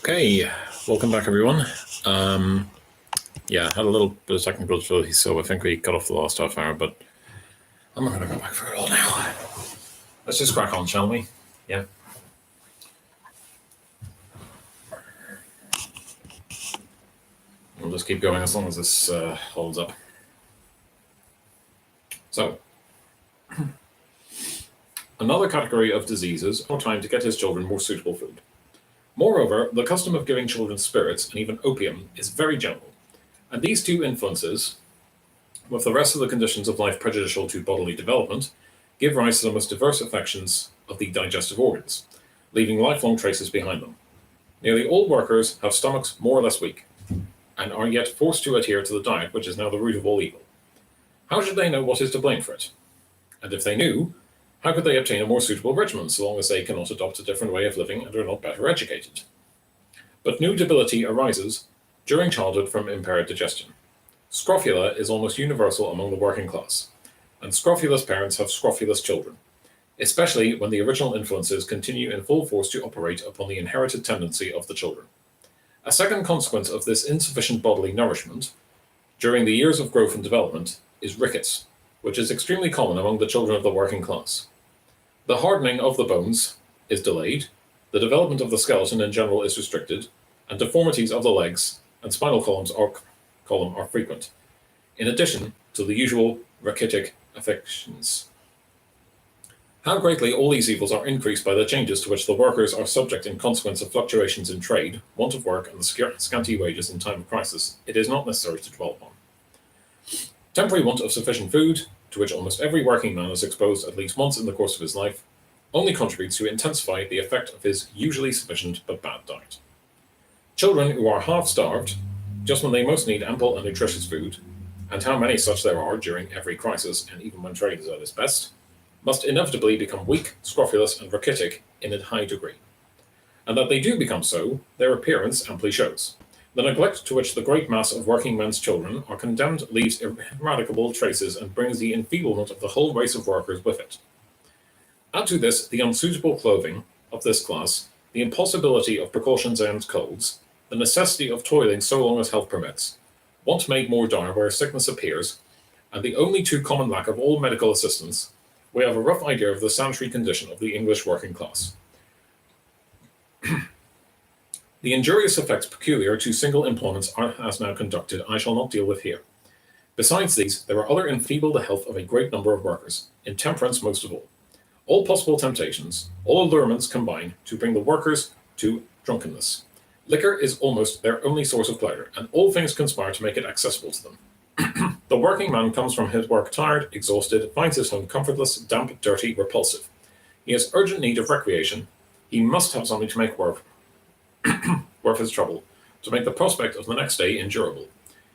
Okay, welcome back everyone. Yeah, had a little bit of technical difficulty, so I think we cut off the last half hour, but I'm not going to go back for it all now. Let's just crack on, shall we? Yeah. We'll just keep going as long as this holds up. So, another category of diseases, more time to get his children more suitable food. Moreover, the custom of giving children spirits and even opium is very general, and these two influences, with the rest of the conditions of life prejudicial to bodily development, give rise to the most diverse affections of the digestive organs, leaving lifelong traces behind them. Nearly all workers have stomachs more or less weak, and are yet forced to adhere to the diet which is now the root of all evil. How should they know what is to blame for it? And if they knew, how could they obtain a more suitable regimen, so long as they cannot adopt a different way of living and are not better educated? But new debility arises during childhood from impaired digestion. Scrofula is almost universal among the working class, and scrofulous parents have scrofulous children, especially when the original influences continue in full force to operate upon the inherited tendency of the children. A second consequence of this insufficient bodily nourishment during the years of growth and development is rickets, which is extremely common among the children of the working class. The hardening of the bones is delayed, the development of the skeleton in general is restricted, and deformities of the legs and spinal column are frequent, in addition to the usual rachitic affections. How greatly all these evils are increased by the changes to which the workers are subject in consequence of fluctuations in trade, want of work, and the scanty wages in time of crisis, it is not necessary to dwell upon. Temporary want of sufficient food, to which almost every working man is exposed at least once in the course of his life, only contributes to intensify the effect of his usually sufficient but bad diet. Children who are half-starved, just when they most need ample and nutritious food, and how many such there are during every crisis and even when trade is at its best, must inevitably become weak, scrofulous, and rachitic in a high degree. And that they do become so, their appearance amply shows. The neglect to which the great mass of working men's children are condemned leaves ineradicable traces and brings the enfeeblement of the whole race of workers with it. Add to this the unsuitable clothing of this class, the impossibility of precautions and colds, the necessity of toiling so long as health permits, want made more dire where sickness appears, and the only too common lack of all medical assistance, we have a rough idea of the sanitary condition of the English working class. The injurious effects peculiar to single employments are as now conducted I shall not deal with here. Besides these, there are other enfeeble the health of a great number of workers, intemperance most of all. All possible temptations, all allurements combine to bring the workers to drunkenness. Liquor is almost their only source of pleasure, and all things conspire to make it accessible to them. The working man comes from his work tired, exhausted, finds his home comfortless, damp, dirty, repulsive. He has urgent need of recreation. He must have something to make worth his trouble, to make the prospect of the next day endurable.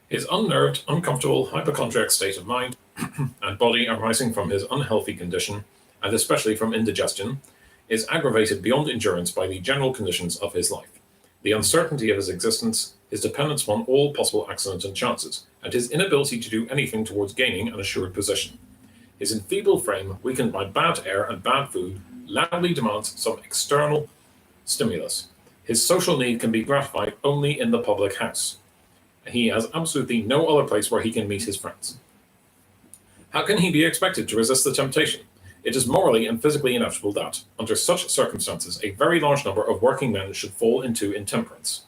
His unnerved, uncomfortable, hypochondriac state of mind and body arising from his unhealthy condition, and especially from indigestion, is aggravated beyond endurance by the general conditions of his life, the uncertainty of his existence, his dependence upon all possible accidents and chances, and his inability to do anything towards gaining an assured position. His enfeebled frame, weakened by bad air and bad food, loudly demands some external stimulus. His social need can be gratified only in the public house. He has absolutely no other place where he can meet his friends. How can he be expected to resist the temptation? It is morally and physically inevitable that, under such circumstances, a very large number of working men should fall into intemperance.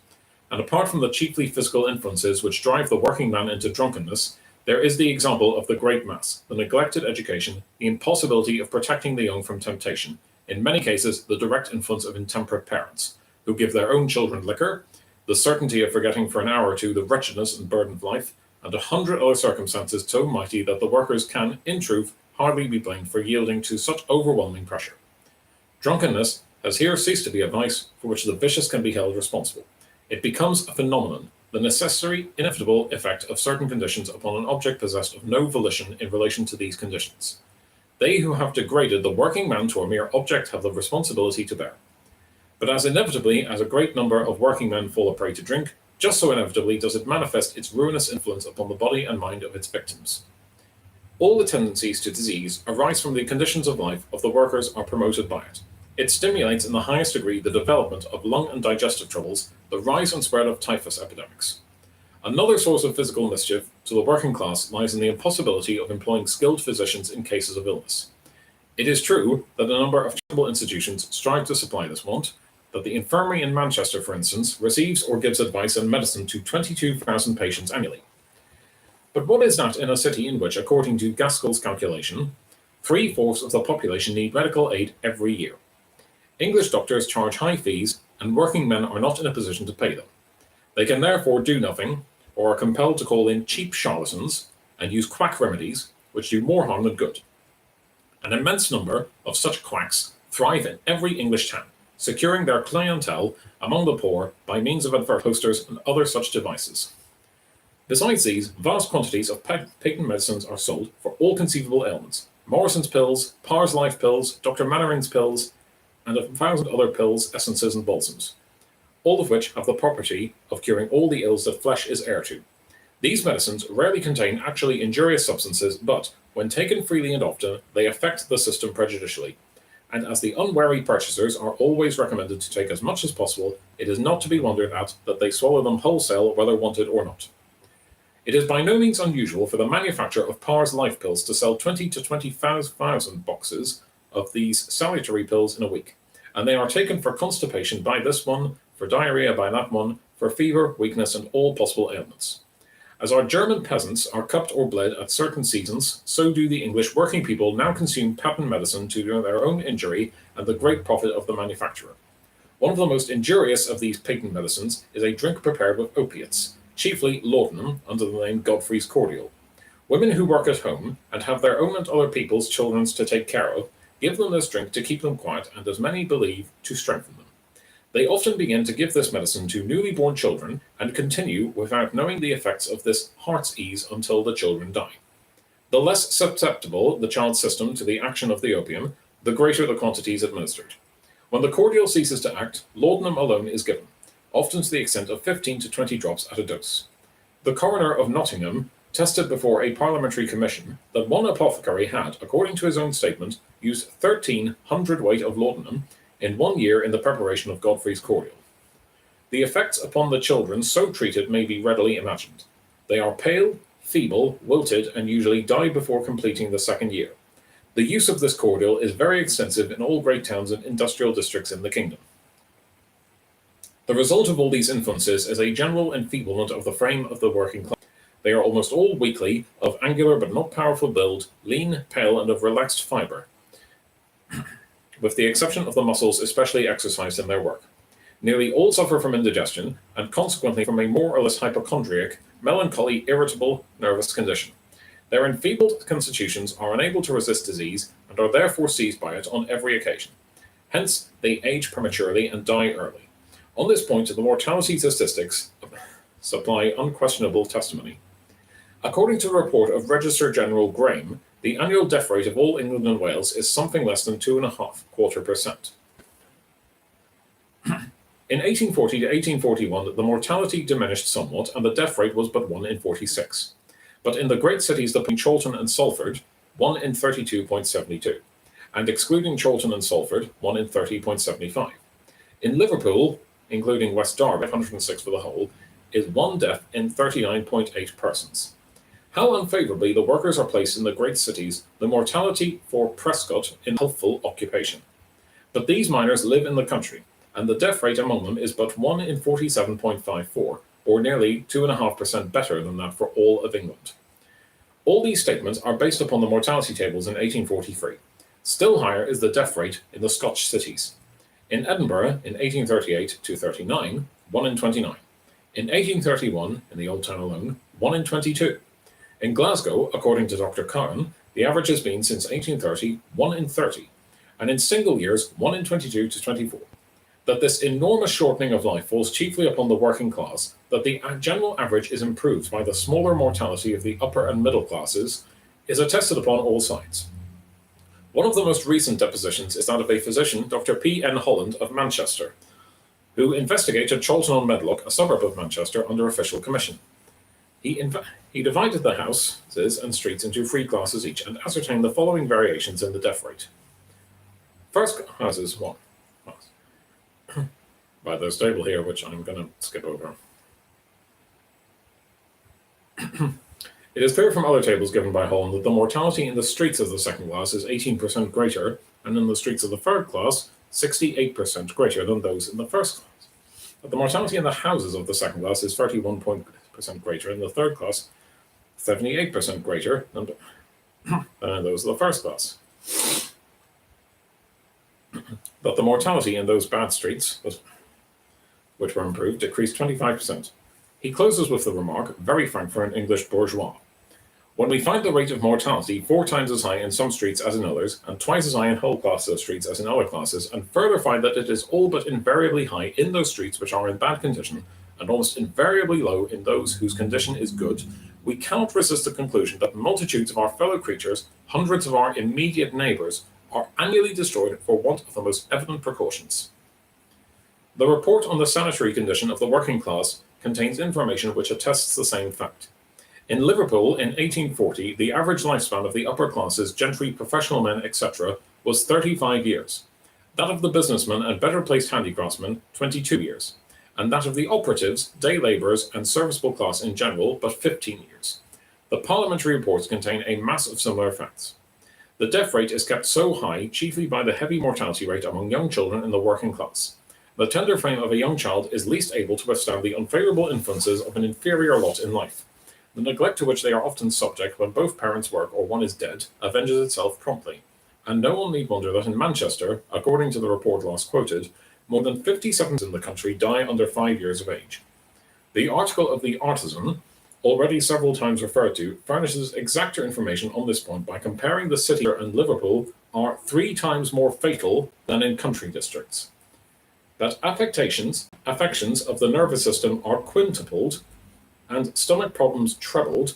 And apart from the chiefly physical influences which drive the working man into drunkenness, there is the example of the great mass, the neglected education, the impossibility of protecting the young from temptation, in many cases the direct influence of intemperate parents, who give their own children liquor, the certainty of forgetting for an hour or two the wretchedness and burden of life, and 100 other circumstances so mighty that the workers can, in truth, hardly be blamed for yielding to such overwhelming pressure. Drunkenness has here ceased to be a vice for which the vicious can be held responsible. It becomes a phenomenon, the necessary, inevitable effect of certain conditions upon an object possessed of no volition in relation to these conditions. They who have degraded the working man to a mere object have the responsibility to bear. But as inevitably as a great number of working men fall a prey to drink, just so inevitably does it manifest its ruinous influence upon the body and mind of its victims. All the tendencies to disease arise from the conditions of life of the workers are promoted by it. It stimulates in the highest degree the development of lung and digestive troubles, the rise and spread of typhus epidemics. Another source of physical mischief to the working class lies in the impossibility of employing skilled physicians in cases of illness. It is true that a number of charitable institutions strive to supply this want, that the infirmary in Manchester, for instance, receives or gives advice and medicine to 22,000 patients annually. But what is that in a city in which, according to Gaskell's calculation, 3/4 of the population need medical aid every year? English doctors charge high fees, and working men are not in a position to pay them. They can therefore do nothing, or are compelled to call in cheap charlatans and use quack remedies, which do more harm than good. An immense number of such quacks thrive in every English town, securing their clientele among the poor by means of advert posters and other such devices. Besides these, vast quantities of patent medicines are sold for all conceivable ailments: Morrison's pills, Parr's Life pills, Dr. Mannering's pills, and 1,000 other pills, essences, and balsams, all of which have the property of curing all the ills that flesh is heir to. These medicines rarely contain actually injurious substances, but, when taken freely and often, they affect the system prejudicially. And as the unwary purchasers are always recommended to take as much as possible, it is not to be wondered at that they swallow them wholesale, whether wanted or not. It is by no means unusual for the manufacturer of Parr's Life pills to sell 20 to 20,000 boxes of these salutary pills in a week, and they are taken for constipation by this one, for diarrhea by that one, for fever, weakness, and all possible ailments. As our German peasants are cupped or bled at certain seasons, so do the English working people now consume patent medicine to their own injury and the great profit of the manufacturer. One of the most injurious of these patent medicines is a drink prepared with opiates, chiefly laudanum, under the name Godfrey's cordial. Women who work at home and have their own and other people's children to take care of give them this drink to keep them quiet and, as many believe, to strengthen them. They often begin to give this medicine to newly born children and continue without knowing the effects of this heart's ease until the children die. The less susceptible the child's system to the action of the opium, the greater the quantities administered. When the cordial ceases to act, laudanum alone is given, often to the extent of 15 to 20 drops at a dose. The coroner of Nottingham tested before a parliamentary commission that one apothecary had, according to his own statement, used 13 hundredweight of laudanum in 1 year in the preparation of Godfrey's cordial. The effects upon the children so treated may be readily imagined. They are pale, feeble, wilted, and usually die before completing the 2nd year. The use of this cordial is very extensive in all great towns and industrial districts in the kingdom. The result of all these influences is a general enfeeblement of the frame of the working class. They are almost all weakly, of angular but not powerful build, lean, pale, and of relaxed fibre, with the exception of the muscles especially exercised in their work. Nearly all suffer from indigestion, and consequently from a more or less hypochondriac, melancholy, irritable, nervous condition. Their enfeebled constitutions are unable to resist disease, and are therefore seized by it on every occasion. Hence, they age prematurely and die early. On this point, the mortality statistics supply unquestionable testimony. According to the report of Register General Graham, the annual death rate of all England and Wales is something less than 2.25%. In 1840 to 1841, the mortality diminished somewhat, and the death rate was but 1 in 46. But in the great cities between Chorlton and Salford, 1 in 32.72, and excluding Chorlton and Salford, 1 in 30.75. In Liverpool, including West Derby, 106 for the whole, is 1 death in 39.8 persons. How unfavourably the workers are placed in the great cities, the mortality for Prescott in healthful occupation. But these miners live in the country, and the death rate among them is but 1 in 47.54, or nearly 2.5% better than that for all of England. All these statements are based upon the mortality tables in 1843. Still higher is the death rate in the Scotch cities. In Edinburgh, in 1838 to 39, 1 in 29. In 1831, in the Old Town alone, 1 in 22. In Glasgow, according to Dr. Cowan, the average has been since 1830, 1 in 30, and in single years, 1 in 22 to 24. That this enormous shortening of life falls chiefly upon the working class, that the general average is improved by the smaller mortality of the upper and middle classes, is attested upon all sides. One of the most recent depositions is that of a physician, Dr. P. N. Holland of Manchester, who investigated Chorlton on Medlock, a suburb of Manchester, under official commission. He divided the houses and streets into 3 classes each and ascertained the following variations in the death rate. First houses, 1. by this table here, which I'm going to skip over. It is clear from other tables given by Holm that the mortality in the streets of the second class is 18% greater, and in the streets of the third class, 68% greater than those in the first class. But the mortality in the houses of the second class is 31% greater, and in the third class, 78% greater than in those of the first class. But the mortality in those bad streets, which were improved, decreased 25%. He closes with the remark, very frank for an English bourgeois. When we find the rate of mortality 4 times as high in some streets as in others, and twice as high in whole classes of streets as in other classes, and further find that it is all but invariably high in those streets which are in bad condition, and almost invariably low in those whose condition is good, we cannot resist the conclusion that multitudes of our fellow creatures, hundreds of our immediate neighbours, are annually destroyed for want of the most evident precautions. The report on the sanitary condition of the working class contains information which attests the same fact. In Liverpool in 1840, the average lifespan of the upper classes, gentry, professional men, etc., was 35 years. That of the businessmen and better placed handicraftsmen, 22 years. And that of the operatives, day labourers, and serviceable class in general, but 15 years. The parliamentary reports contain a mass of similar facts. The death rate is kept so high, chiefly by the heavy mortality rate among young children in the working class. The tender frame of a young child is least able to withstand the unfavourable influences of an inferior lot in life. The neglect to which they are often subject when both parents work or one is dead avenges itself promptly. And no one need wonder that in Manchester, according to the report last quoted, more than 57 in the country die under 5 years of age. The article of The Artisan, already several times referred to, furnishes exacter information on this point by comparing the city and Liverpool are 3 times more fatal than in country districts. That affections of the nervous system are quintupled and stomach problems trebled,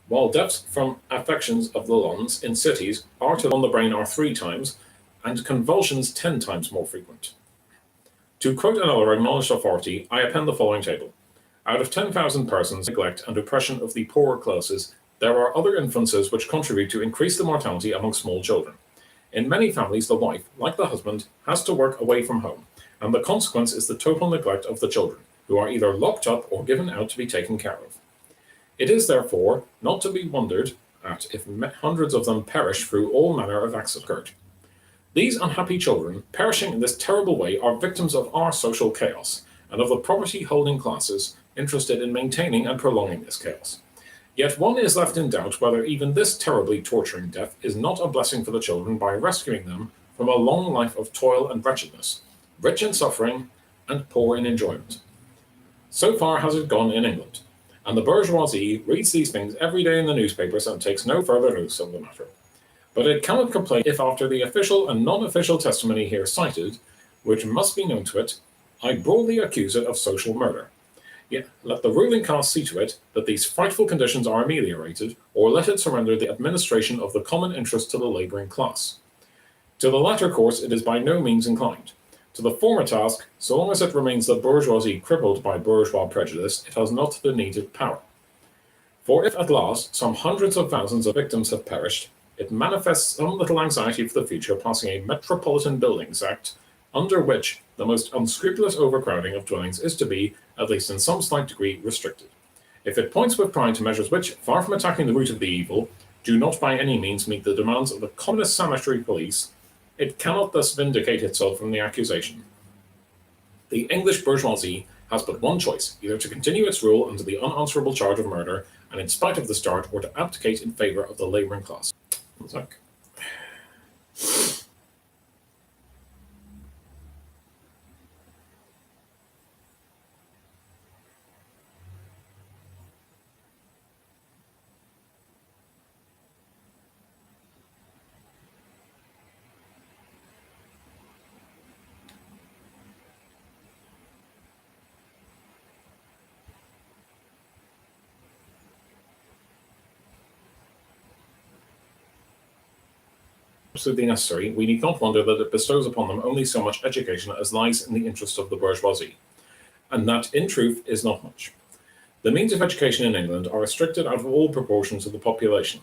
while deaths from affections of the lungs in cities on the brain are 3 times, and convulsions 10 times more frequent. To quote another acknowledged authority, I append the following table. Out of 10,000 persons, neglect and oppression of the poorer classes, there are other influences which contribute to increase the mortality among small children. In many families, the wife, like the husband, has to work away from home, and the consequence is the total neglect of the children, who are either locked up or given out to be taken care of. It is, therefore, not to be wondered at if hundreds of them perish through all manner of accidents. These unhappy children, perishing in this terrible way, are victims of our social chaos, and of the property-holding classes interested in maintaining and prolonging this chaos. Yet one is left in doubt whether even this terribly torturing death is not a blessing for the children by rescuing them from a long life of toil and wretchedness, rich in suffering and poor in enjoyment. So far has it gone in England, and the bourgeoisie reads these things every day in the newspapers and takes no further notice of the matter. But it cannot complain if after the official and non-official testimony here cited, which must be known to it, I broadly accuse it of social murder. Yet let the ruling class see to it that these frightful conditions are ameliorated, or let it surrender the administration of the common interest to the labouring class. To the latter course it is by no means inclined. To the former task, so long as it remains the bourgeoisie crippled by bourgeois prejudice, it has not the needed power. For if at last some hundreds of thousands of victims have perished, it manifests some little anxiety for the future passing a Metropolitan Buildings Act, under which the most unscrupulous overcrowding of dwellings is to be, at least in some slight degree, restricted. If it points with pride to measures which, far from attacking the root of the evil, do not by any means meet the demands of the commonest sanitary police, it cannot thus vindicate itself from the accusation. The English bourgeoisie has but one choice, either to continue its rule under the unanswerable charge of murder, and in spite of the start, or to abdicate in favour of the labouring class. Absolutely necessary, we need not wonder that it bestows upon them only so much education as lies in the interest of the bourgeoisie, and that, in truth, is not much. The means of education in England are restricted out of all proportion to the population.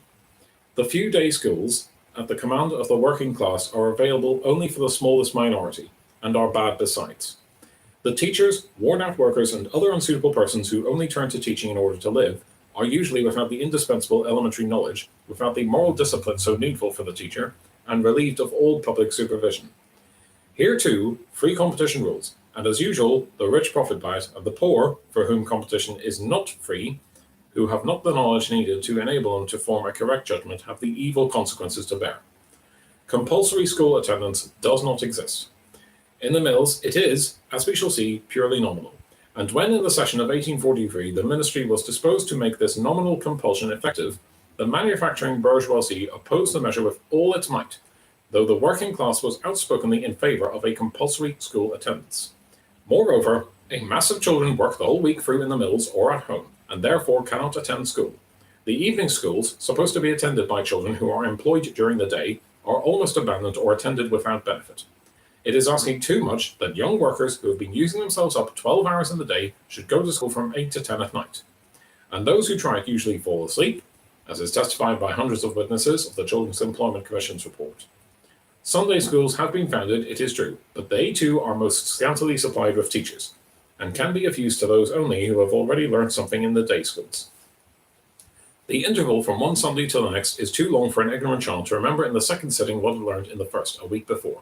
The few day schools, at the command of the working class, are available only for the smallest minority, and are bad besides. The teachers, worn-out workers, and other unsuitable persons who only turn to teaching in order to live are usually without the indispensable elementary knowledge, without the moral discipline so needful for the teacher, and relieved of all public supervision. Here, too, free competition rules, and as usual, the rich profit by it, and the poor, for whom competition is not free, who have not the knowledge needed to enable them to form a correct judgment, have the evil consequences to bear. Compulsory school attendance does not exist. In the mills, it is, as we shall see, purely nominal. And when in the session of 1843 the ministry was disposed to make this nominal compulsion effective, the manufacturing bourgeoisie opposed the measure with all its might, though the working class was outspokenly in favour of a compulsory school attendance. Moreover, a mass of children work the whole week through in the mills or at home, and therefore cannot attend school. The evening schools, supposed to be attended by children who are employed during the day, are almost abandoned or attended without benefit. It is asking too much that young workers who have been using themselves up 12 hours in the day should go to school from 8 to 10 at night. And those who try it usually fall asleep, as is testified by hundreds of witnesses of the Children's Employment Commission's report. Sunday schools have been founded, it is true, but they too are most scantily supplied with teachers, and can be of use to those only who have already learned something in the day schools. The interval from one Sunday to the next is too long for an ignorant child to remember in the second sitting what it learned in the first, a week before.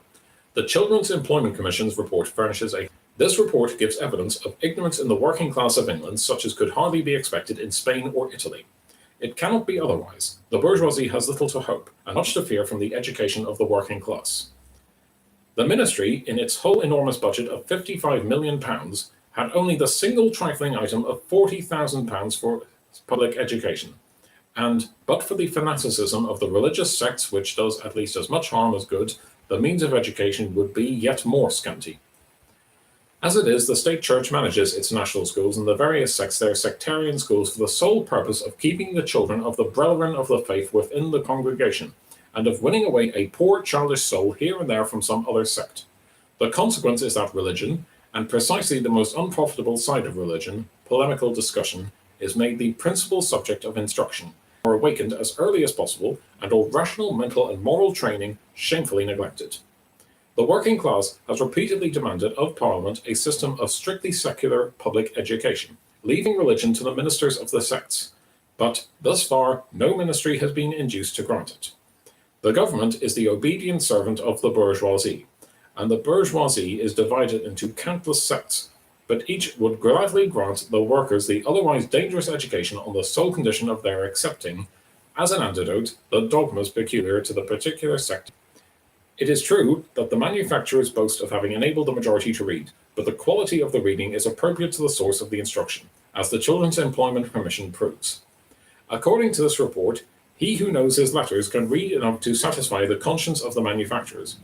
The Children's Employment Commission's report furnishes This report gives evidence of ignorance in the working class of England such as could hardly be expected in Spain or Italy. It cannot be otherwise. The bourgeoisie has little to hope, and much to fear from the education of the working class. The ministry, in its whole enormous budget of £55 million, had only the single trifling item of £40,000 for public education. And, but for the fanaticism of the religious sects which does at least as much harm as good, the means of education would be yet more scanty. As it is, the state church manages its national schools and the various sects their sectarian schools for the sole purpose of keeping the children of the brethren of the faith within the congregation, and of winning away a poor childish soul here and there from some other sect. The consequence is that religion, and precisely the most unprofitable side of religion, polemical discussion, is made the principal subject of instruction, or awakened as early as possible, and all rational, mental, and moral training shamefully neglected. The working class has repeatedly demanded of Parliament a system of strictly secular public education, leaving religion to the ministers of the sects, but thus far no ministry has been induced to grant it. The government is the obedient servant of the bourgeoisie, and the bourgeoisie is divided into countless sects, but each would gladly grant the workers the otherwise dangerous education on the sole condition of their accepting, as an antidote, the dogmas peculiar to the particular sect. It is true that the manufacturers boast of having enabled the majority to read, but the quality of the reading is appropriate to the source of the instruction, as the Children's Employment Commission proves. According to this report, he who knows his letters can read enough to satisfy the conscience of the manufacturers,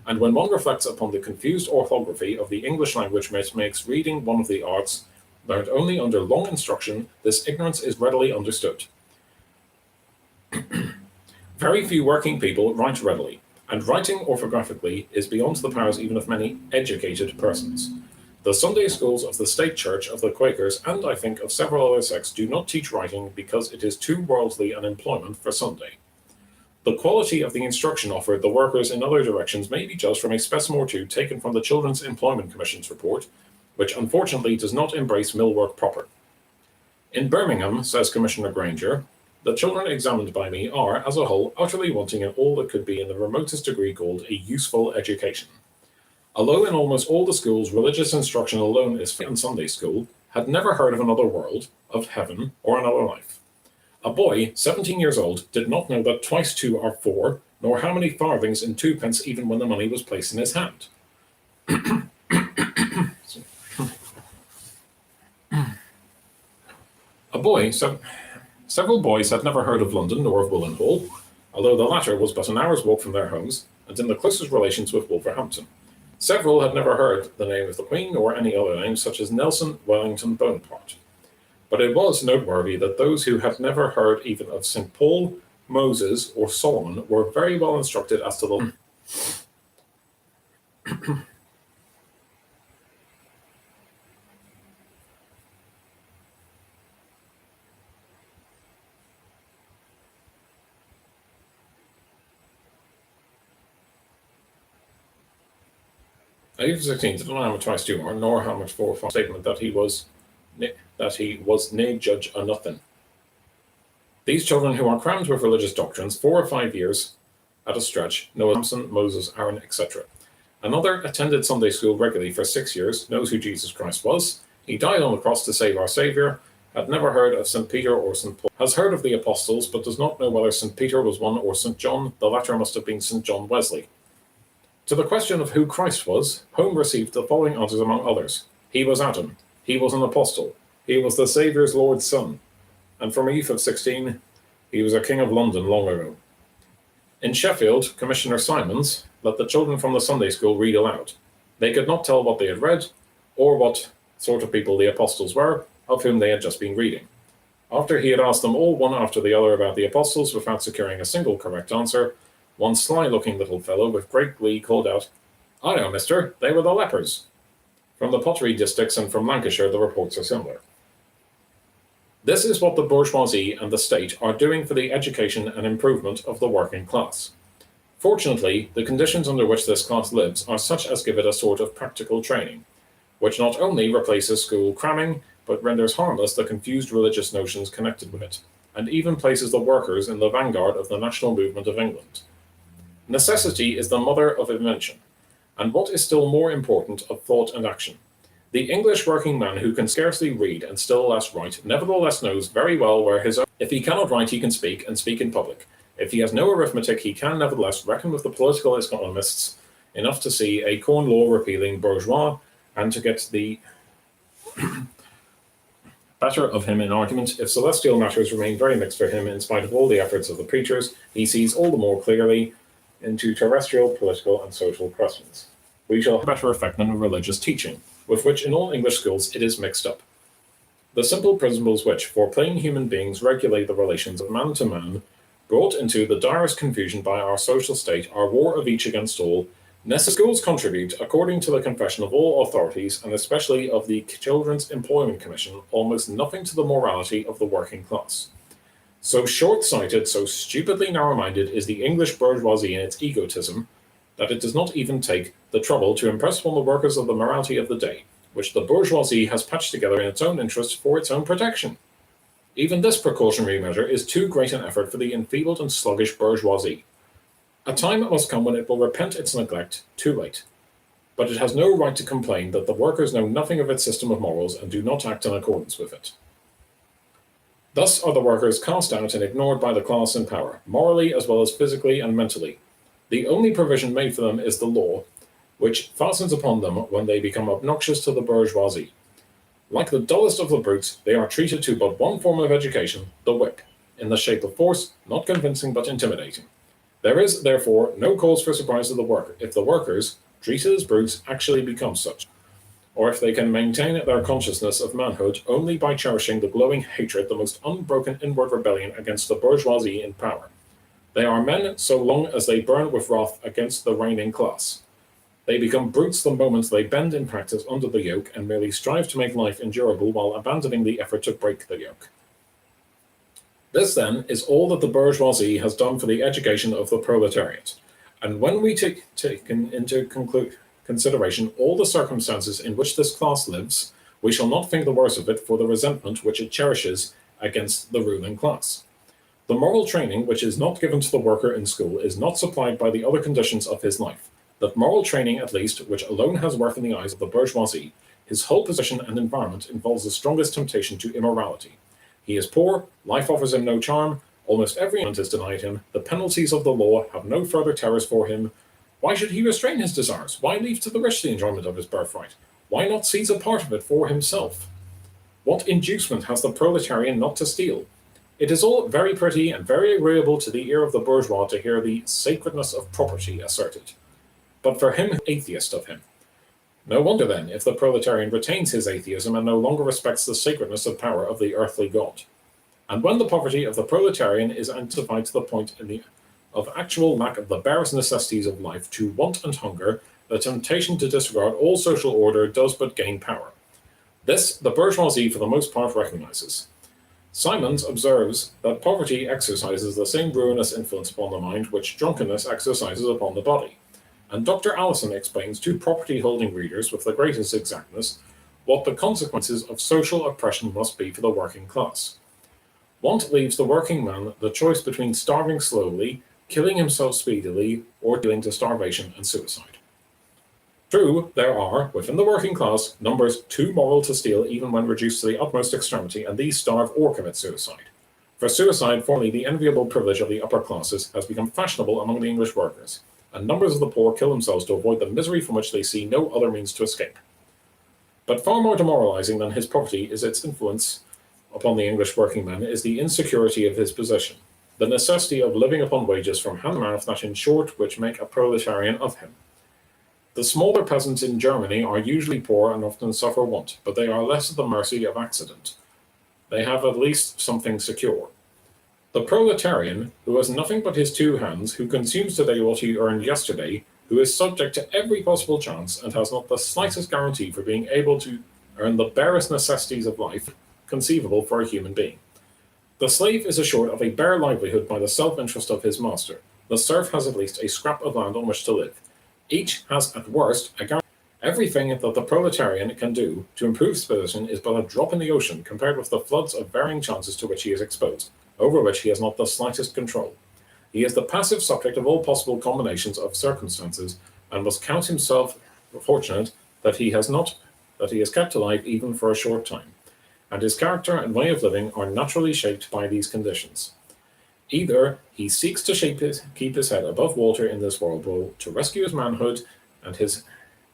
and when one reflects upon the confused orthography of the English language which makes reading one of the arts, learned only under long instruction, this ignorance is readily understood. Very few working people write readily, and writing orthographically is beyond the powers even of many educated persons. The Sunday schools of the State Church, of the Quakers, and I think of several other sects do not teach writing because it is too worldly an employment for Sunday. The quality of the instruction offered the workers in other directions may be judged from a specimen or two taken from the Children's Employment Commission's report, which unfortunately does not embrace mill work proper. In Birmingham, says Commissioner Granger, the children examined by me are, as a whole, utterly wanting in all that could be in the remotest degree called a useful education. Although in almost all the schools religious instruction alone is free, and Sunday school had never heard of another world, of heaven, or another life. A boy, 17 years old, did not know that twice 2 are 4, nor how many farthings in 2p even when the money was placed in his hand. Several boys had never heard of London nor of Willenhall, although the latter was but an hour's walk from their homes, and in the closest relations with Wolverhampton. Several had never heard the name of the Queen nor any other name such as Nelson, Wellington, Bonaparte. But it was noteworthy that those who had never heard even of St. Paul, Moses, or Solomon were very well instructed as to the At age 16 did not have twice too more, nor how much for a statement that he was nae judge o' nothing. These children who are crammed with religious doctrines 4 or 5 years at a stretch know Samson, Moses, Aaron, etc. Another attended Sunday school regularly for 6 years, knows who Jesus Christ was. He died on the cross to save our Saviour, had never heard of St. Peter or St. Paul, has heard of the apostles, but does not know whether St. Peter was one or St. John. The latter must have been St. John Wesley. To the question of who Christ was, Home received the following answers among others. He was Adam. He was an apostle. He was the Saviour's Lord's son. And from a youth of 16, he was a king of London long ago. In Sheffield, Commissioner Simons let the children from the Sunday school read aloud. They could not tell what they had read, or what sort of people the apostles were, of whom they had just been reading. After he had asked them all one after the other about the apostles without securing a single correct answer, one sly-looking little fellow with great glee called out, "I know, mister, they were the lepers." From the pottery districts and from Lancashire, the reports are similar. This is what the bourgeoisie and the state are doing for the education and improvement of the working class. Fortunately, the conditions under which this class lives are such as give it a sort of practical training, which not only replaces school cramming, but renders harmless the confused religious notions connected with it, and even places the workers in the vanguard of the national movement of England. Necessity is the mother of invention, and what is still more important, of thought and action. The English working man who can scarcely read and still less write nevertheless knows very well where his own. If he cannot write, he can speak, and speak in public. If he has no arithmetic, he can nevertheless reckon with the political economists enough to see a corn law repealing bourgeois, and to get the better of him in argument. If celestial matters remain very mixed for him in spite of all the efforts of the preachers, he sees all the more clearly into terrestrial, political, and social questions. We shall have better effect than a religious teaching, with which in all English schools it is mixed up. The simple principles which, for plain human beings, regulate the relations of man to man, brought into the direst confusion by our social state, are war of each against all. Schools contribute, according to the confession of all authorities, and especially of the Children's Employment Commission, almost nothing to the morality of the working class. So short-sighted, so stupidly narrow-minded is the English bourgeoisie in its egotism, that it does not even take the trouble to impress upon the workers of the morality of the day, which the bourgeoisie has patched together in its own interest for its own protection. Even this precautionary measure is too great an effort for the enfeebled and sluggish bourgeoisie. A time must come when it will repent its neglect, too late. But it has no right to complain that the workers know nothing of its system of morals and do not act in accordance with it. Thus are the workers cast out and ignored by the class in power, morally as well as physically and mentally. The only provision made for them is the law, which fastens upon them when they become obnoxious to the bourgeoisie. Like the dullest of the brutes, they are treated to but one form of education, the whip, in the shape of force, not convincing but intimidating. There is, therefore, no cause for surprise of the worker if the workers, treated as brutes, actually become such, or if they can maintain their consciousness of manhood only by cherishing the glowing hatred, the most unbroken inward rebellion against the bourgeoisie in power. They are men so long as they burn with wrath against the reigning class. They become brutes the moment they bend in practice under the yoke and merely strive to make life endurable while abandoning the effort to break the yoke. This, then, is all that the bourgeoisie has done for the education of the proletariat. And when we take into consideration all the circumstances in which this class lives, we shall not think the worse of it for the resentment which it cherishes against the ruling class. The moral training which is not given to the worker in school is not supplied by the other conditions of his life. That moral training, at least, which alone has worth in the eyes of the bourgeoisie, his whole position and environment involves the strongest temptation to immorality. He is poor, life offers him no charm, almost every element is denied him, the penalties of the law have no further terrors for him. Why should he restrain his desires? Why leave to the rich the enjoyment of his birthright? Why not seize a part of it for himself? What inducement has the proletarian not to steal? It is all very pretty and very agreeable to the ear of the bourgeois to hear the sacredness of property asserted. But for him, atheist of him. No wonder, then, if the proletarian retains his atheism and no longer respects the sacredness of power of the earthly god. And when the poverty of the proletarian is intensified to the point of actual lack of the barest necessities of life to want and hunger, the temptation to disregard all social order does but gain power. This the bourgeoisie for the most part recognizes. Simons observes that poverty exercises the same ruinous influence upon the mind which drunkenness exercises upon the body. and Dr. Allison explains to property-holding readers with the greatest exactness what the consequences of social oppression must be for the working class. Want leaves the working man the choice between starving slowly, killing himself speedily, or dealing to starvation and suicide. True, there are, within the working class, numbers too moral to steal even when reduced to the utmost extremity, and these starve or commit suicide. For suicide, formerly the enviable privilege of the upper classes, has become fashionable among the English workers, and numbers of the poor kill themselves to avoid the misery from which they see no other means to escape. But far more demoralizing than his poverty is its influence upon the English working man is the insecurity of his position, the necessity of living upon wages from hand to mouth that in short which make a proletarian of him. The smaller peasants in Germany are usually poor and often suffer want, but they are less at the mercy of accident. They have at least something secure. The proletarian, who has nothing but his two hands, who consumes today what he earned yesterday, who is subject to every possible chance and has not the slightest guarantee for being able to earn the barest necessities of life conceivable for a human being. The slave is assured of a bare livelihood by the self-interest of his master. The serf has at least a scrap of land on which to live. Each has at worst a guarantee. Everything that the proletarian can do to improve his position is but a drop in the ocean compared with the floods of varying chances to which he is exposed, over which he has not the slightest control. He is the passive subject of all possible combinations of circumstances, and must count himself fortunate that he is kept alive even for a short time, and his character and way of living are naturally shaped by these conditions. Either he seeks to keep his head above water in this whirlpool, to rescue his manhood, and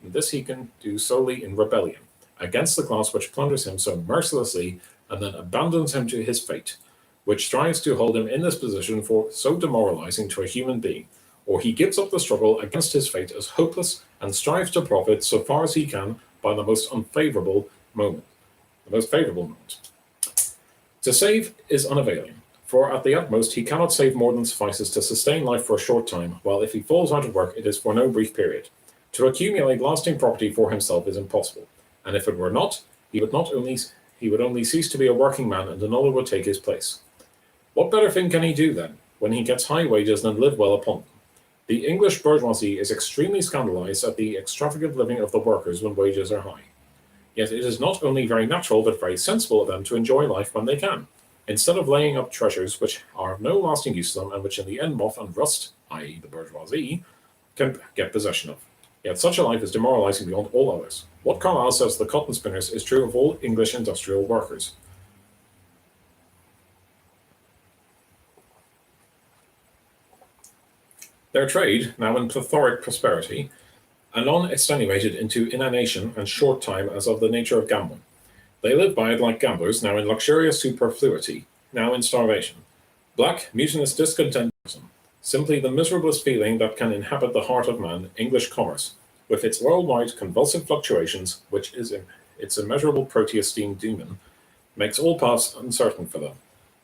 this he can do solely in rebellion against the class which plunders him so mercilessly and then abandons him to his fate, which strives to hold him in this position for so demoralizing to a human being, or he gives up the struggle against his fate as hopeless and strives to profit so far as he can by the most favorable moment. To save is unavailing, for at the utmost he cannot save more than suffices to sustain life for a short time, while if he falls out of work it is for no brief period. To accumulate lasting property for himself is impossible, and if it were not, he would only cease to be a working man and another would take his place. What better thing can he do then, when he gets high wages and live well upon them? The English bourgeoisie is extremely scandalized at the extravagant living of the workers when wages are high. Yet it is not only very natural but very sensible of them to enjoy life when they can, instead of laying up treasures which are of no lasting use to them and which in the end moth and rust, i.e. the bourgeoisie, can get possession of. Yet such a life is demoralizing beyond all others. What Carlyle says to the cotton spinners is true of all English industrial workers. Their trade, now in plethoric prosperity, anon extenuated into inanition and short time as of the nature of gambling. They live by it like gamblers, now in luxurious superfluity, now in starvation. Black, mutinous discontentism, simply the miserablest feeling that can inhabit the heart of man, English commerce, with its worldwide convulsive fluctuations, which is its immeasurable Proteus-steamed demon, makes all paths uncertain for them,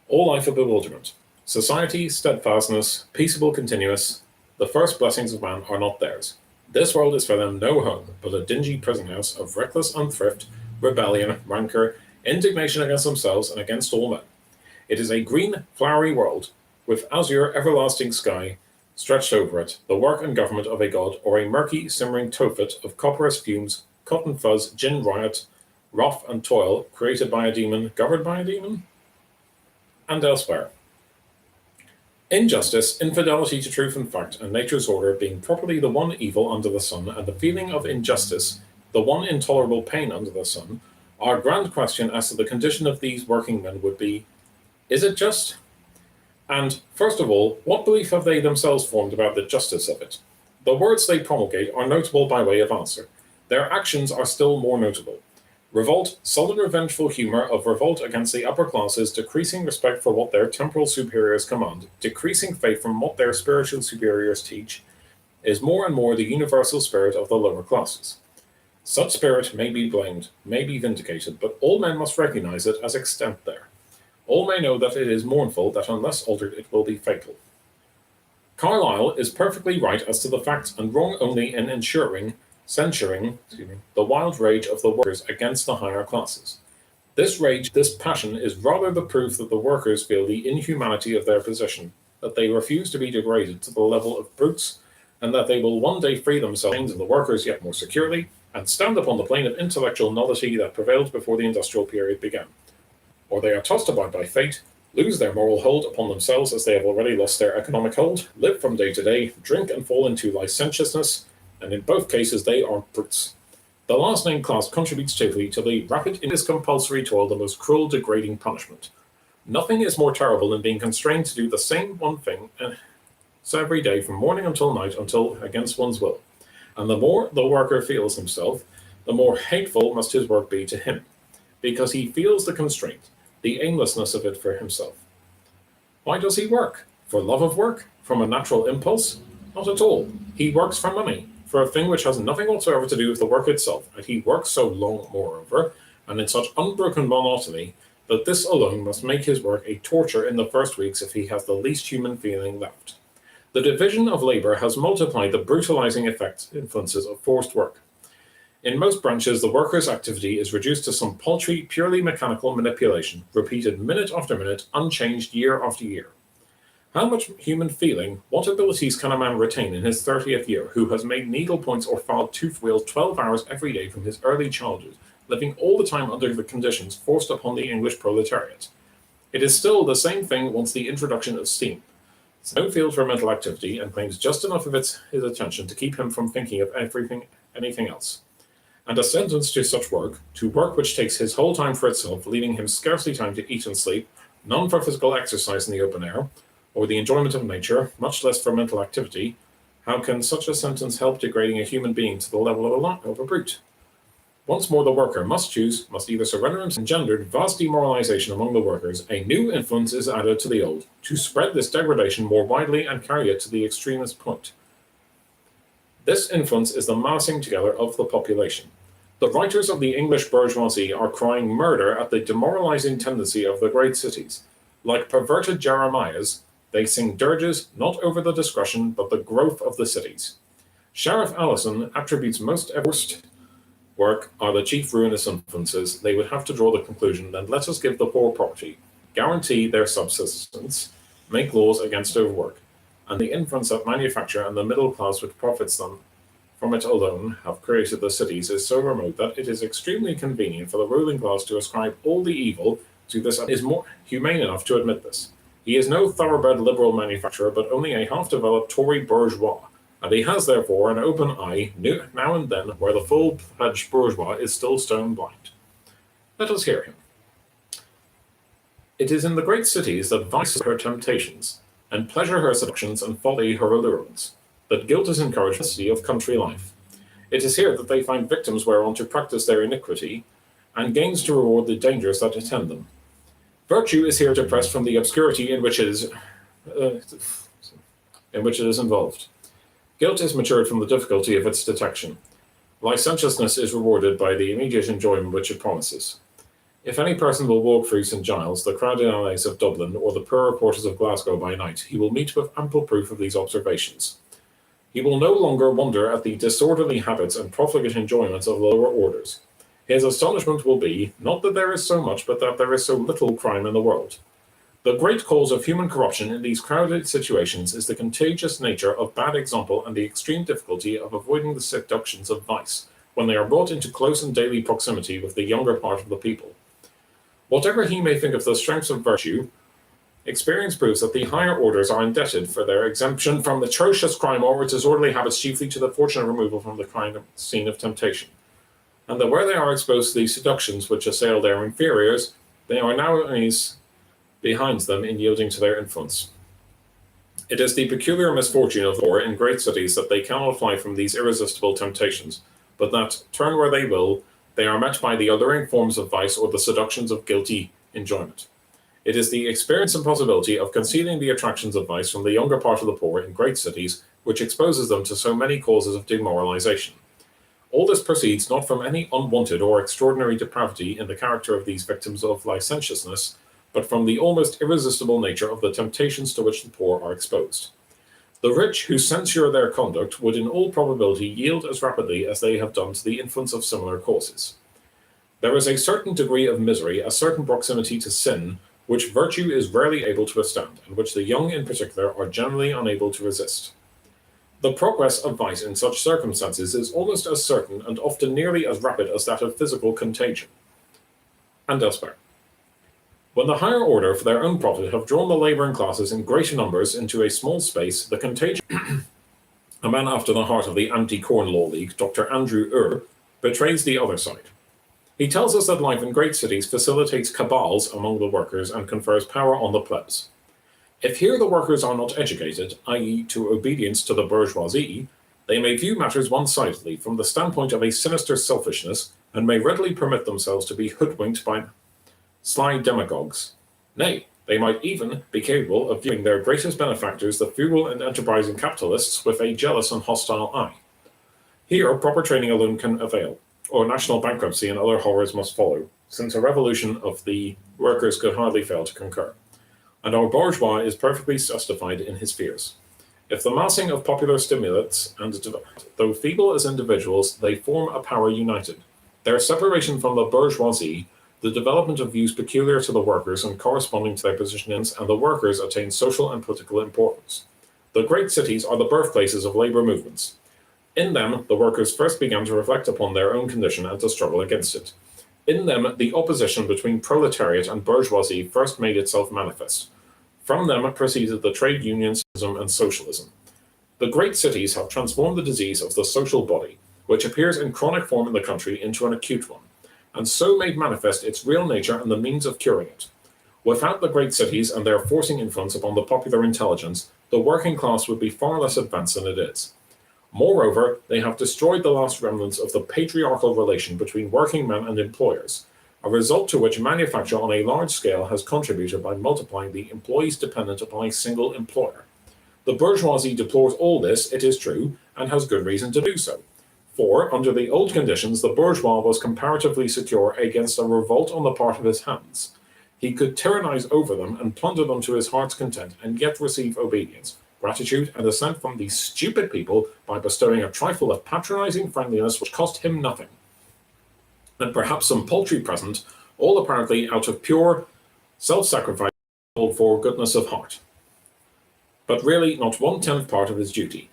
all life a bewilderment. Society, steadfastness, peaceable continuous, the first blessings of man are not theirs. This world is for them no home, but a dingy prison house of reckless unthrift, rebellion, rancor, indignation against themselves and against all men. It is a green, flowery world, with azure, everlasting sky stretched over it, the work and government of a god, or a murky, simmering Tophet of copperous fumes, cotton fuzz, gin riot, wrath and toil, created by a demon, governed by a demon, and elsewhere. Injustice, infidelity to truth and fact, and nature's order being properly the one evil under the sun, and the feeling of injustice, the one intolerable pain under the sun, our grand question as to the condition of these working men would be, is it just? And, first of all, what belief have they themselves formed about the justice of it? The words they promulgate are notable by way of answer. Their actions are still more notable. Revolt, sullen revengeful humor of revolt against the upper classes, decreasing respect for what their temporal superiors command, decreasing faith from what their spiritual superiors teach, is more and more the universal spirit of the lower classes. Such spirit may be blamed, may be vindicated, but all men must recognize it as extant there. All may know that it is mournful, that unless altered it will be fatal. Carlyle is perfectly right as to the facts and wrong only in censuring the wild rage of the workers against the higher classes. This rage, this passion, is rather the proof that the workers feel the inhumanity of their position, that they refuse to be degraded to the level of brutes, and that they will one day free themselves and the workers yet more securely, and stand upon the plane of intellectual nullity that prevailed before the industrial period began. Or they are tossed about by fate, lose their moral hold upon themselves as they have already lost their economic hold, live from day to day, drink and fall into licentiousness, and in both cases they are brutes. The last named class contributes chiefly to the rapid in this compulsory toil, the most cruel, degrading punishment. Nothing is more terrible than being constrained to do the same one thing every day from morning until night until against one's will. And the more the worker feels himself, the more hateful must his work be to him, because he feels the constraint, the aimlessness of it for himself. Why does he work? For love of work? From a natural impulse? Not at all. He works for money, for a thing which has nothing whatsoever to do with the work itself, and he works so long, moreover, and in such unbroken monotony, that this alone must make his work a torture in the first weeks if he has the least human feeling left. The division of labor has multiplied the brutalizing influences of forced work. In most branches, the worker's activity is reduced to some paltry, purely mechanical manipulation, repeated minute after minute, unchanged year after year. How much human feeling, what abilities can a man retain in his 30th year who has made needlepoints or filed tooth wheels 12 hours every day from his early childhood, living all the time under the conditions forced upon the English proletariat? It is still the same thing once the introduction of steam. It's no field for mental activity and claims just enough of his attention to keep him from thinking of anything else. And a sentence to such work, to work which takes his whole time for itself, leaving him scarcely time to eat and sleep, none for physical exercise in the open air, or the enjoyment of nature, much less for mental activity, how can such a sentence help degrading a human being to the level of a brute? Once more the worker must either surrender himself. Engendered vast demoralization among the workers, a new influence is added to the old, to spread this degradation more widely and carry it to the extremest point. This influence is the massing together of the population. The writers of the English bourgeoisie are crying murder at the demoralizing tendency of the great cities. Like perverted Jeremiahs, they sing dirges not over the discretion but the growth of the cities. Sheriff Allison attributes most worst work are the chief ruinous influences. They would have to draw the conclusion, then let us give the poor property, guarantee their subsistence, make laws against overwork, and the influence that manufacture and the middle class which profits them from it alone have created the cities is so remote that it is extremely convenient for the ruling class to ascribe all the evil to this and is more humane enough to admit this. He is no thoroughbred liberal manufacturer, but only a half-developed Tory bourgeois, and he has therefore an open eye now and then where the full-fledged bourgeois is still stone blind. Let us hear him. It is in the great cities that vice is her temptations, and pleasure her seductions, and folly her allurements, that guilt is encouraged in the city of country life. It is here that they find victims whereon to practice their iniquity, and gains to reward the dangers that attend them. Virtue is here depressed from the obscurity in which it is involved. Guilt is matured from the difficulty of its detection. Licentiousness is rewarded by the immediate enjoyment which it promises. If any person will walk through St. Giles, the crowded alleys of Dublin, or the poorer quarters of Glasgow by night, he will meet with ample proof of these observations. He will no longer wonder at the disorderly habits and profligate enjoyments of lower orders. His astonishment will be, not that there is so much, but that there is so little crime in the world. The great cause of human corruption in these crowded situations is the contagious nature of bad example and the extreme difficulty of avoiding the seductions of vice when they are brought into close and daily proximity with the younger part of the people. Whatever he may think of the strengths of virtue, experience proves that the higher orders are indebted for their exemption from atrocious crime or disorderly habits chiefly to the fortunate removal from the crime scene of temptation, and that where they are exposed to the seductions which assail their inferiors, they are nowadays behind them in yielding to their influence. It is the peculiar misfortune of the poor in great cities that they cannot fly from these irresistible temptations, but that, turn where they will, they are met by the alluring forms of vice or the seductions of guilty enjoyment. It is the experience and possibility of concealing the attractions of vice from the younger part of the poor in great cities which exposes them to so many causes of demoralization. All this proceeds not from any unwanted or extraordinary depravity in the character of these victims of licentiousness, but from the almost irresistible nature of the temptations to which the poor are exposed. The rich who censure their conduct would in all probability yield as rapidly as they have done to the influence of similar causes. There is a certain degree of misery, a certain proximity to sin, which virtue is rarely able to withstand, and which the young in particular are generally unable to resist. The progress of vice in such circumstances is almost as certain and often nearly as rapid as that of physical contagion. And elsewhere. When the higher order, for their own profit, have drawn the labouring classes in greater numbers into a small space, the contagion. A man after the heart of the Anti-Corn Law League, Dr. Andrew Ur, betrays the other side. He tells us that life in great cities facilitates cabals among the workers and confers power on the plebs. If here the workers are not educated, i.e. to obedience to the bourgeoisie, they may view matters one-sidedly from the standpoint of a sinister selfishness and may readily permit themselves to be hoodwinked by sly demagogues. Nay, they might even be capable of viewing their greatest benefactors, the frugal and enterprising capitalists, with a jealous and hostile eye. Here, proper training alone can avail, or national bankruptcy and other horrors must follow, since a revolution of the workers could hardly fail to concur. And our bourgeois is perfectly justified in his fears. If the massing of popular stimulants, and though feeble as individuals, they form a power united. Their separation from the bourgeoisie, the development of views peculiar to the workers and corresponding to their positions, and the workers attain social and political importance. The great cities are the birthplaces of labor movements. In them, the workers first began to reflect upon their own condition and to struggle against it. In them, the opposition between proletariat and bourgeoisie first made itself manifest. From them proceeded the trade unionism and socialism. The great cities have transformed the disease of the social body, which appears in chronic form in the country, into an acute one, and so made manifest its real nature and the means of curing it. Without the great cities and their forcing influence upon the popular intelligence, the working class would be far less advanced than it is. Moreover, they have destroyed the last remnants of the patriarchal relation between working men and employers, a result to which manufacture on a large scale has contributed by multiplying the employees dependent upon a single employer. The bourgeoisie deplores all this, it is true, and has good reason to do so. For, under the old conditions, the bourgeois was comparatively secure against a revolt on the part of his hands. He could tyrannize over them and plunder them to his heart's content, and yet receive obedience, gratitude, and assent from these stupid people by bestowing a trifle of patronizing friendliness which cost him nothing, and perhaps some paltry present, all apparently out of pure self-sacrifice for goodness of heart, but really not 1/10 part of his duty.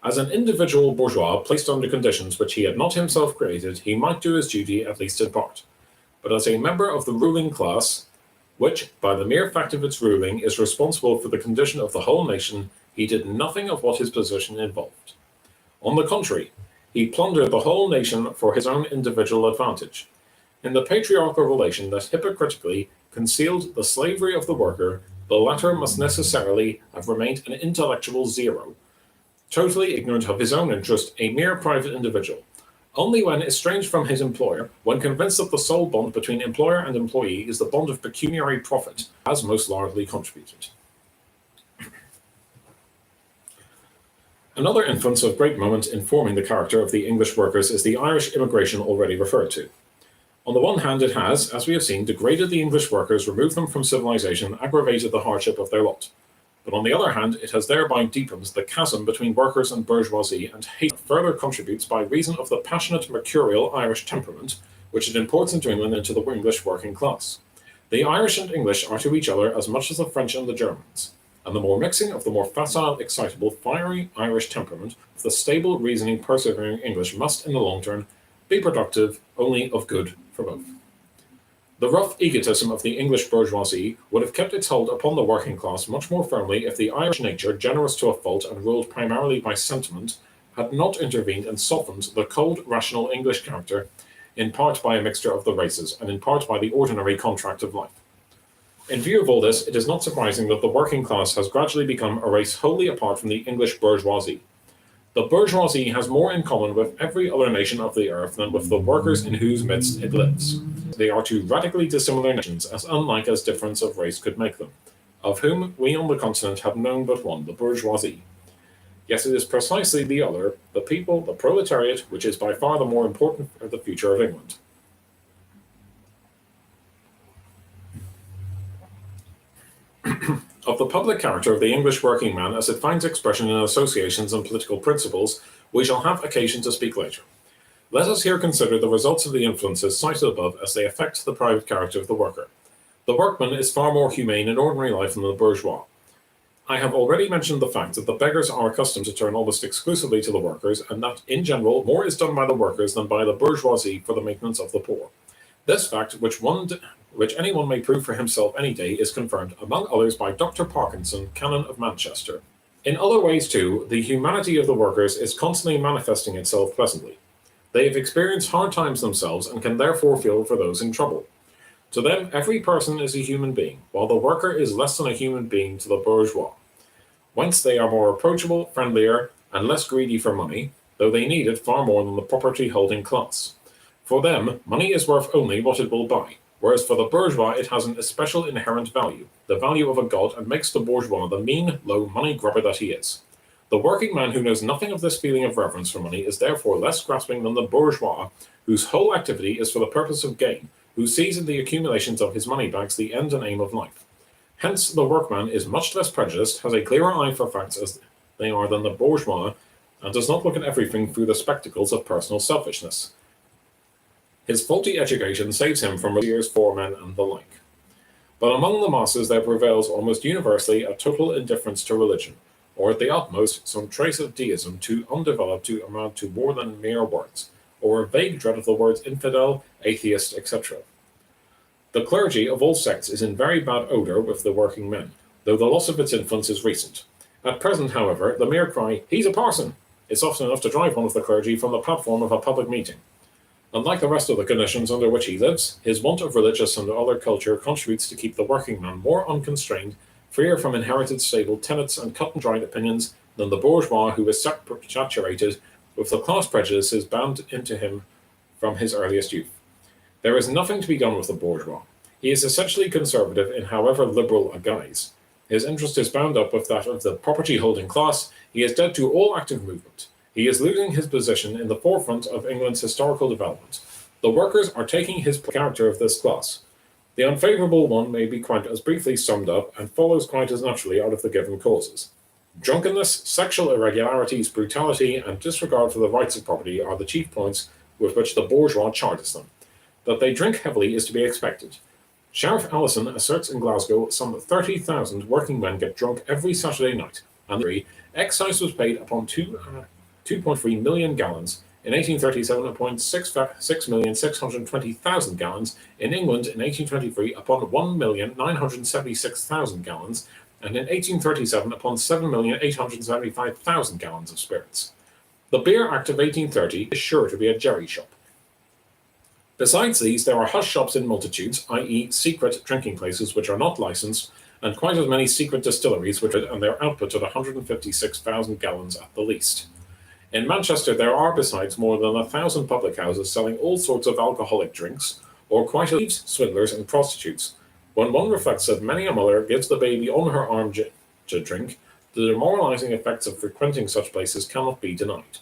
As an individual bourgeois placed under conditions which he had not himself created, he might do his duty at least in part. But as a member of the ruling class, which, by the mere fact of its ruling, is responsible for the condition of the whole nation, he did nothing of what his position involved. On the contrary, he plundered the whole nation for his own individual advantage. In the patriarchal relation that hypocritically concealed the slavery of the worker, the latter must necessarily have remained an intellectual zero, totally ignorant of his own interest, a mere private individual. Only when estranged from his employer, when convinced that the sole bond between employer and employee is the bond of pecuniary profit, has most largely contributed. Another influence of great moment in forming the character of the English workers is the Irish immigration already referred to. On the one hand, it has, as we have seen, degraded the English workers, removed them from civilization, aggravated the hardship of their lot. But on the other hand, it has thereby deepened the chasm between workers and bourgeoisie, and hate further contributes by reason of the passionate, mercurial Irish temperament, which it imports into England into the English working class. The Irish and English are to each other as much as the French and the Germans, and the more mixing of the more facile, excitable, fiery Irish temperament with the stable, reasoning, persevering English must, in the long term, be productive only of good for both. The rough egotism of the English bourgeoisie would have kept its hold upon the working class much more firmly if the Irish nature, generous to a fault and ruled primarily by sentiment, had not intervened and softened the cold, rational English character, in part by a mixture of the races, and in part by the ordinary contract of life. In view of all this, it is not surprising that the working class has gradually become a race wholly apart from the English bourgeoisie. The bourgeoisie has more in common with every other nation of the earth than with the workers in whose midst it lives. They are two radically dissimilar nations, as unlike as difference of race could make them, of whom we on the continent have known but one, the bourgeoisie. Yet it is precisely the other, the people, the proletariat, which is by far the more important for the future of England. Of the public character of the English working man as it finds expression in associations and political principles, we shall have occasion to speak later. Let us here consider the results of the influences cited above as they affect the private character of the worker. The workman is far more humane in ordinary life than the bourgeois. I have already mentioned the fact that the beggars are accustomed to turn almost exclusively to the workers, and that, in general, more is done by the workers than by the bourgeoisie for the maintenance of the poor. This fact, which anyone may prove for himself any day, is confirmed, among others, by Dr. Parkinson, Canon of Manchester. In other ways, too, the humanity of the workers is constantly manifesting itself pleasantly. They have experienced hard times themselves and can therefore feel for those in trouble. To them, every person is a human being, while the worker is less than a human being to the bourgeois. Whence they are more approachable, friendlier, and less greedy for money, though they need it far more than the property-holding class. For them, money is worth only what it will buy, whereas for the bourgeois it has an especial inherent value, the value of a god, and makes the bourgeois the mean, low money grubber that he is. The working man who knows nothing of this feeling of reverence for money is therefore less grasping than the bourgeois, whose whole activity is for the purpose of gain, who sees in the accumulations of his money bags the end and aim of life. Hence, the workman is much less prejudiced, has a clearer eye for facts as they are than the bourgeois, and does not look at everything through the spectacles of personal selfishness. His faulty education saves him from years, foremen, and the like. But among the masses there prevails almost universally a total indifference to religion, or at the utmost some trace of deism too undeveloped to amount to more than mere words, or a vague dread of the words infidel, atheist, etc. The clergy of all sects is in very bad odour with the working men, though the loss of its influence is recent. At present, however, the mere cry, "He's a parson!" is often enough to drive one of the clergy from the platform of a public meeting. Unlike the rest of the conditions under which he lives, his want of religious and other culture contributes to keep the working man more unconstrained, freer from inherited stable tenets and cut-and-dried opinions than the bourgeois who is saturated with the class prejudices bound into him from his earliest youth. There is nothing to be done with the bourgeois. He is essentially conservative in however liberal a guise. His interest is bound up with that of the property-holding class. He is dead to all active movement. He is losing his position in the forefront of England's historical development. The workers are taking his character of this class. The unfavourable one may be quite as briefly summed up and follows quite as naturally out of the given causes. Drunkenness, sexual irregularities, brutality, and disregard for the rights of property are the chief points with which the bourgeois charges them. That they drink heavily is to be expected. Sheriff Allison asserts in Glasgow some 30,000 working men get drunk every Saturday night, and excise was paid upon 2.3 million gallons, in 1837 upon 6,620,000 gallons, in England in 1823 upon 1,976,000 gallons, and in 1837 upon 7,875,000 gallons of spirits. The Beer Act of 1830 is sure to be a jerry shop. Besides these, there are hush shops in multitudes, i.e. secret drinking places which are not licensed, and quite as many secret distilleries which are, and their output at 156,000 gallons at the least. In Manchester there are besides more than 1,000 public houses selling all sorts of alcoholic drinks, or quite as thieves, swindlers, and prostitutes. When one reflects that many a mother gives the baby on her arm to drink, the demoralizing effects of frequenting such places cannot be denied.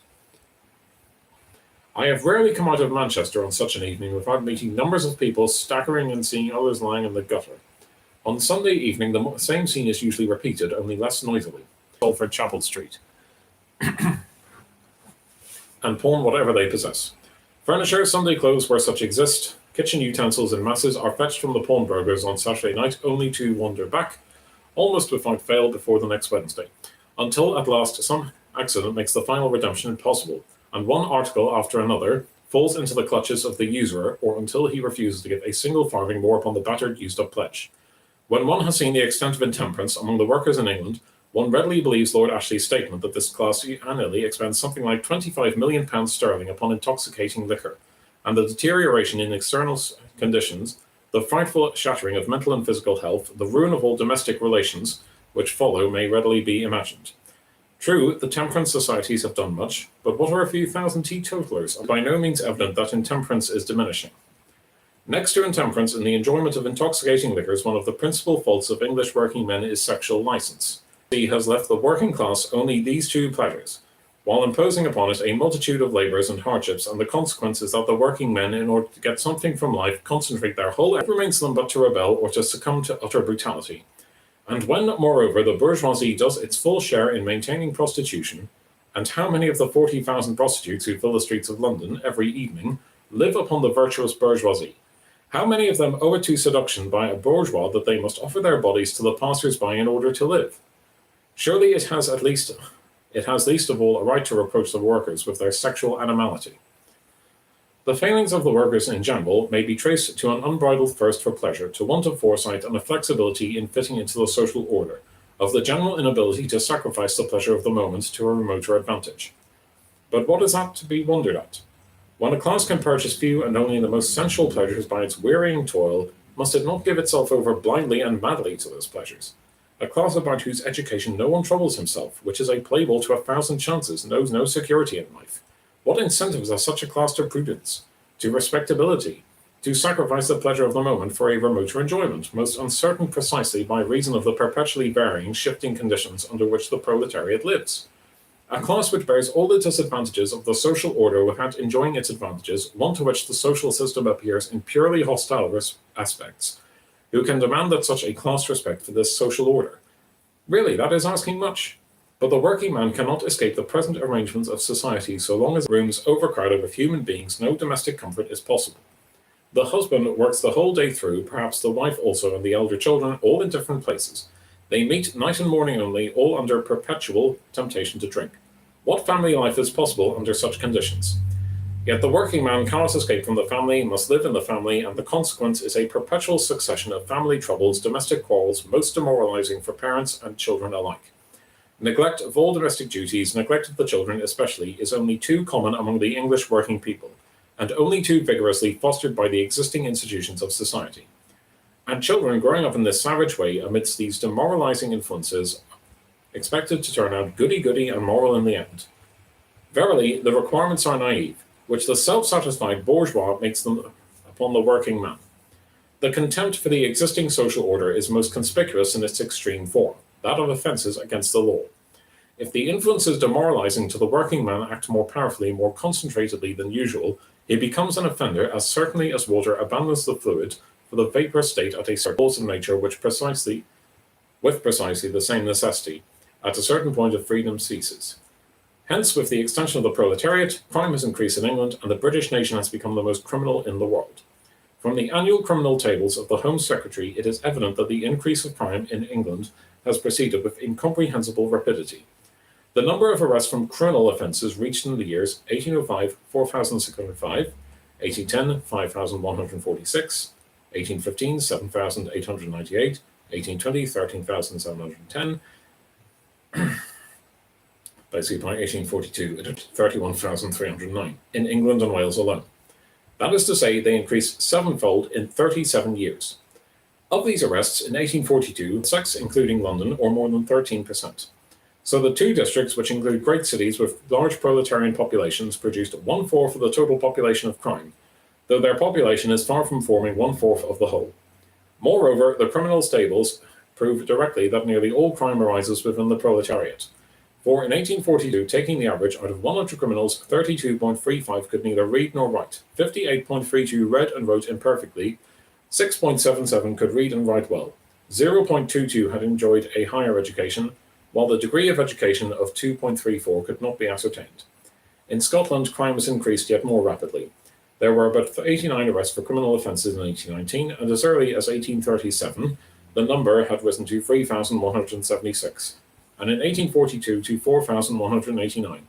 I have rarely come out of Manchester on such an evening without meeting numbers of people staggering and seeing others lying in the gutter. On Sunday evening the same scene is usually repeated, only less noisily. Salford Chapel Street. And pawn whatever they possess. Furniture, Sunday clothes where such exist, kitchen utensils in masses are fetched from the pawnbrokers on Saturday night only to wander back, almost without fail before the next Wednesday, until at last some accident makes the final redemption impossible, and one article after another falls into the clutches of the usurer, or until he refuses to give a single farthing more upon the battered, used-up pledge. When one has seen the extent of intemperance among the workers in England, one readily believes Lord Ashley's statement that this class annually expends something like £25 million sterling upon intoxicating liquor, and the deterioration in external conditions, the frightful shattering of mental and physical health, the ruin of all domestic relations which follow may readily be imagined. True, the temperance societies have done much, but what are a few thousand teetotalers? By no means evident that intemperance is diminishing. Next to intemperance in the enjoyment of intoxicating liquors, one of the principal faults of English working men is sexual license. He has left the working class only these two pleasures, while imposing upon it a multitude of labours and hardships, and the consequence is that the working men, in order to get something from life, concentrate their whole effort. It remains them but to rebel or to succumb to utter brutality. And when, moreover, the bourgeoisie does its full share in maintaining prostitution, and how many of the 40,000 prostitutes who fill the streets of London every evening live upon the virtuous bourgeoisie? How many of them owe it to seduction by a bourgeois that they must offer their bodies to the passers-by in order to live? Surely it has least of all a right to reproach the workers with their sexual animality. The failings of the workers in general may be traced to an unbridled thirst for pleasure, to want of foresight and a flexibility in fitting into the social order, of the general inability to sacrifice the pleasure of the moment to a remoter advantage. But what is that to be wondered at? When a class can purchase few and only the most sensual pleasures by its wearying toil, must it not give itself over blindly and madly to those pleasures? A class about whose education no one troubles himself, which is a playable to 1,000 chances, knows no security in life. What incentives are such a class to prudence, to respectability, to sacrifice the pleasure of the moment for a remoter enjoyment, most uncertain precisely by reason of the perpetually varying, shifting conditions under which the proletariat lives? A class which bears all the disadvantages of the social order without enjoying its advantages, one to which the social system appears in purely hostile aspects, who can demand that such a class respect for this social order? Really, that is asking much. But the working man cannot escape the present arrangements of society so long as rooms overcrowded with human beings, no domestic comfort is possible. The husband works the whole day through, perhaps the wife also, and the elder children, all in different places. They meet night and morning only, all under perpetual temptation to drink. What family life is possible under such conditions? Yet the working man cannot escape from the family, must live in the family, and the consequence is a perpetual succession of family troubles, domestic quarrels, most demoralizing for parents and children alike. Neglect of all domestic duties, neglect of the children especially, is only too common among the English working people, and only too vigorously fostered by the existing institutions of society. And children growing up in this savage way amidst these demoralizing influences expected to turn out goody-goody and moral in the end. Verily, the requirements are naive, which the self-satisfied bourgeois makes them upon the working man. The contempt for the existing social order is most conspicuous in its extreme form, that of offences against the law. If the influences demoralizing to the working man act more powerfully, more concentratedly than usual, he becomes an offender as certainly as water abandons the fluid for the vaporous state at a certain cause of nature with precisely the same necessity, at a certain point of freedom ceases. Hence, with the extension of the proletariat, crime has increased in England, and the British nation has become the most criminal in the world. From the annual criminal tables of the Home Secretary, it is evident that the increase of crime in England has proceeded with incomprehensible rapidity. The number of arrests from criminal offences reached in the years 1805, 4,605, 1810, 5,146, 1815, 7,898, 1820, 13,710, basically by 1842 it had 31,309 in England and Wales alone. That is to say, they increased sevenfold in 37 years. Of these arrests in 1842, sex including London, or more than 13%. So the two districts, which include great cities with large proletarian populations, produced 1/4 of the total population of crime, though their population is far from forming 1/4 of the whole. Moreover, the criminal tables prove directly that nearly all crime arises within the proletariat. For in 1842, taking the average, out of 100 criminals, 32.35 could neither read nor write, 58.32 read and wrote imperfectly, 6.77 could read and write well, 0.22 had enjoyed a higher education, while the degree of education of 2.34 could not be ascertained. In Scotland, crime was increased yet more rapidly. There were but 89 arrests for criminal offences in 1819, and as early as 1837, the number had risen to 3,176. And in 1842 to 4,189.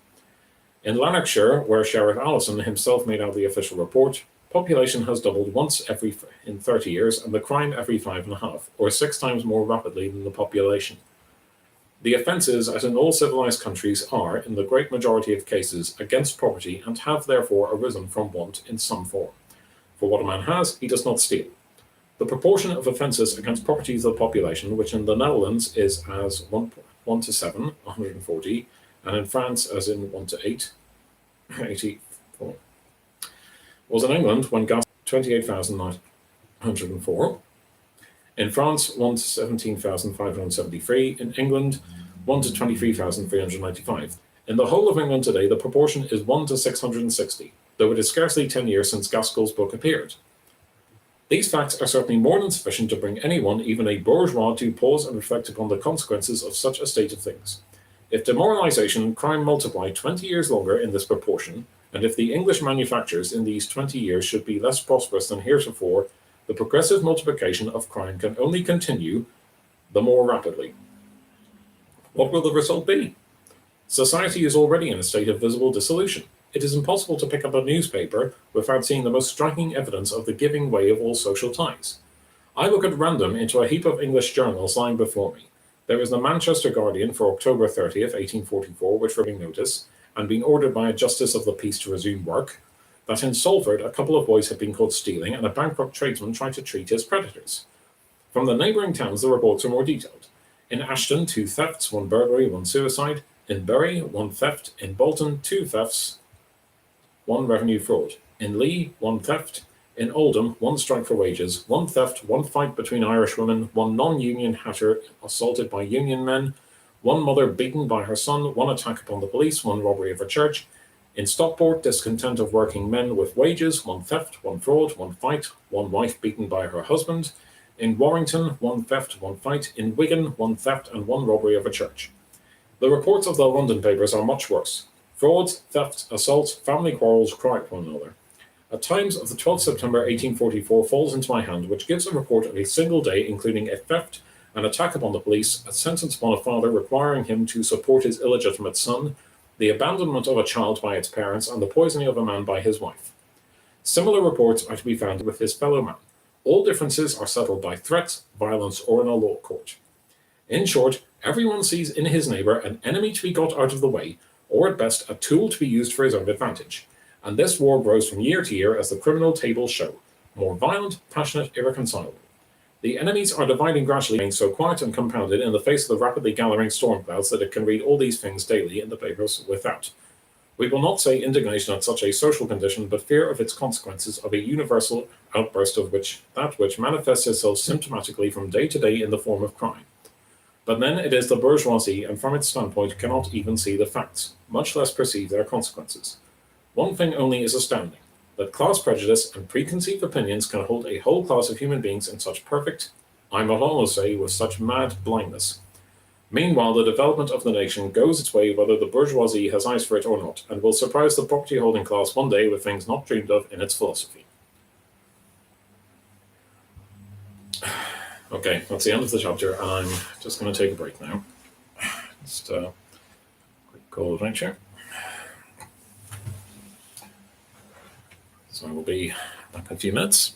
In Lanarkshire, where Sheriff Allison himself made out the official report, population has doubled once in 30 years, and the crime every 5.5, or 6 times more rapidly than the population. The offences, as in all civilized countries, are, in the great majority of cases, against property, and have therefore arisen from want in some form. For what a man has, he does not steal. The proportion of offences against property to the population, which in the Netherlands is as 1 to 7, 140, and in France as in 1 to 8, 84, was in England when gas 28,904, in France 1 to 17,573, in England 1 to 23,395. In the whole of England today, the proportion is 1 to 660, though it is scarcely 10 years since Gaskell's book appeared. These facts are certainly more than sufficient to bring anyone, even a bourgeois, to pause and reflect upon the consequences of such a state of things. If demoralization and crime multiply 20 years longer in this proportion, and if the English manufactures in these 20 years should be less prosperous than heretofore, the progressive multiplication of crime can only continue the more rapidly. What will the result be? Society is already in a state of visible dissolution. It is impossible to pick up a newspaper without seeing the most striking evidence of the giving way of all social ties. I look at random into a heap of English journals lying before me. There is the Manchester Guardian for October 30th, 1844, which reading notice, and being ordered by a justice of the peace to resume work, that in Salford a couple of boys had been caught stealing and a bankrupt tradesman tried to treat his creditors. From the neighbouring towns the reports are more detailed. In Ashton, 2 thefts, 1 burglary, 1 suicide. In Bury, 1 theft. In Bolton, 2 thefts, 1 revenue fraud. In Lee, 1 theft. In Oldham, 1 strike for wages, 1 theft, 1 fight between Irish women, 1 non-union hatter assaulted by union men, 1 mother beaten by her son, 1 attack upon the police, 1 robbery of a church. In Stockport, discontent of working men with wages, 1 theft, 1 fraud, 1 fight, 1 wife beaten by her husband. In Warrington, 1 theft, 1 fight. In Wigan, 1 theft and 1 robbery of a church. The reports of the London papers are much worse. Frauds, thefts, assaults, family quarrels cry at one another. A Times of the 12th September 1844 falls into my hand, which gives a report of a single day, including a theft, an attack upon the police, a sentence upon a father requiring him to support his illegitimate son, the abandonment of a child by its parents, and the poisoning of a man by his wife. Similar reports are to be found with his fellow man. All differences are settled by threats, violence, or in a law court. In short, everyone sees in his neighbour an enemy to be got out of the way, or at best a tool to be used for his own advantage. And this war grows from year to year as the criminal tables show, more violent, passionate, irreconcilable. The enemies are dividing gradually, being so quiet and compounded in the face of the rapidly gathering storm clouds that it can read all these things daily in the papers without. We will not say indignation at such a social condition, but fear of its consequences of a universal outburst of that which manifests itself symptomatically from day to day in the form of crime. But then it is the bourgeoisie, and from its standpoint cannot even see the facts, much less perceive their consequences. One thing only is astounding, that class prejudice and preconceived opinions can hold a whole class of human beings in such perfect, I might almost say with such mad blindness. Meanwhile, the development of the nation goes its way whether the bourgeoisie has eyes for it or not, and will surprise the property-holding class one day with things not dreamed of in its philosophy. Okay, that's the end of the chapter, and I'm just going to take a break now. Just a quick call of nature. So I will be back in a few minutes.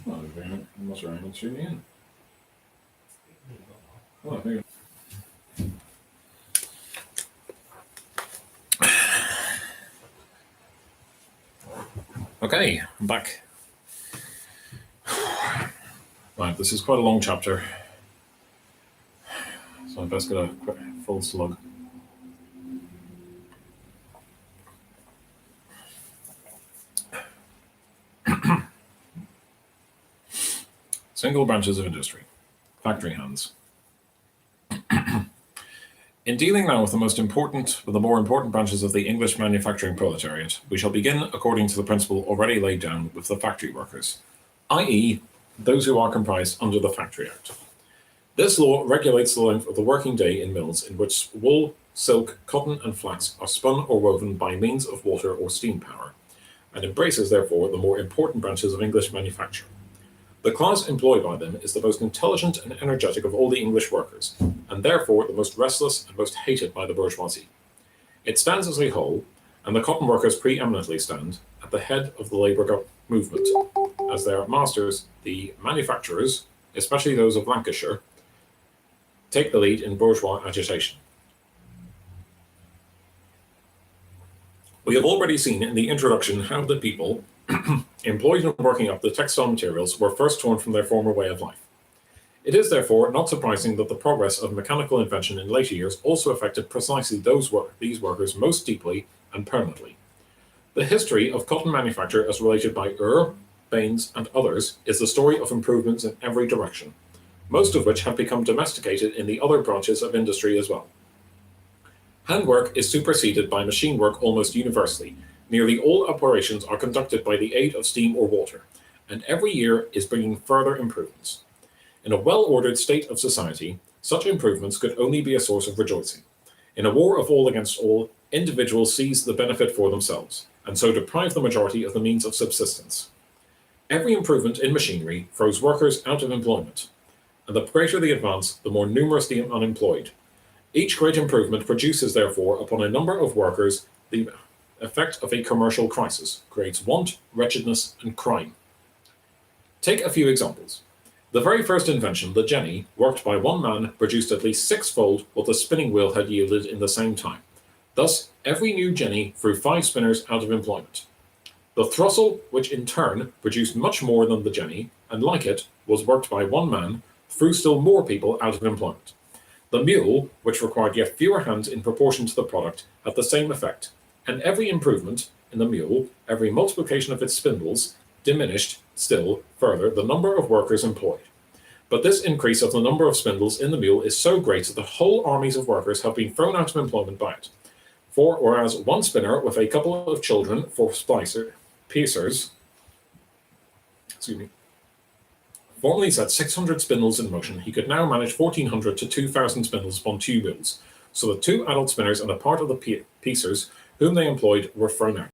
Oh, must have been shooting in. Oh, there you go. Okay, I'm back. Right, this is quite a long chapter, so I best get a quick full slug. Single branches of industry. Factory hands. In dealing now with the more important branches of the English manufacturing proletariat, we shall begin according to the principle already laid down with the factory workers, i.e., those who are comprised under the Factory Act. This law regulates the length of the working day in mills in which wool, silk, cotton, and flax are spun or woven by means of water or steam power, and embraces, therefore, the more important branches of English manufacture. The class employed by them is the most intelligent and energetic of all the English workers, and therefore the most restless and most hated by the bourgeoisie. It stands as a whole, and the cotton workers preeminently stand, at the head of the labour movement. As their masters, the manufacturers, especially those of Lancashire, take the lead in bourgeois agitation. We have already seen in the introduction how the people employed in working up the textile materials were first torn from their former way of life. It is therefore not surprising that the progress of mechanical invention in later years also affected precisely these workers most deeply and permanently. The history of cotton manufacture as related by Baines, and others is the story of improvements in every direction, most of which have become domesticated in the other branches of industry as well. Handwork is superseded by machine work almost universally. Nearly all operations are conducted by the aid of steam or water, and every year is bringing further improvements. In a well-ordered state of society, such improvements could only be a source of rejoicing. In a war of all against all, individuals seize the benefit for themselves, and so deprive the majority of the means of subsistence. Every improvement in machinery throws workers out of employment, and the greater the advance, the more numerous the unemployed. Each great improvement produces, therefore, upon a number of workers the effect of a commercial crisis, creates want, wretchedness, and crime. Take a few examples. The very first invention, the jenny, worked by one man, produced at least sixfold what the spinning wheel had yielded in the same time. Thus, every new jenny threw 5 spinners out of employment. The throstle, which in turn produced much more than the jenny, and like it, was worked by one man, threw still more people out of employment. The mule, which required yet fewer hands in proportion to the product, had the same effect, and every improvement in the mule, every multiplication of its spindles, diminished still further the number of workers employed. But this increase of the number of spindles in the mule is so great that the whole armies of workers have been thrown out of employment by it. For whereas one spinner with a couple of children for piecers, formerly set 600 spindles in motion, he could now manage 1,400 to 2,000 spindles upon 2 mules, so the 2 adult spinners and a part of the piecers whom they employed were thrown out.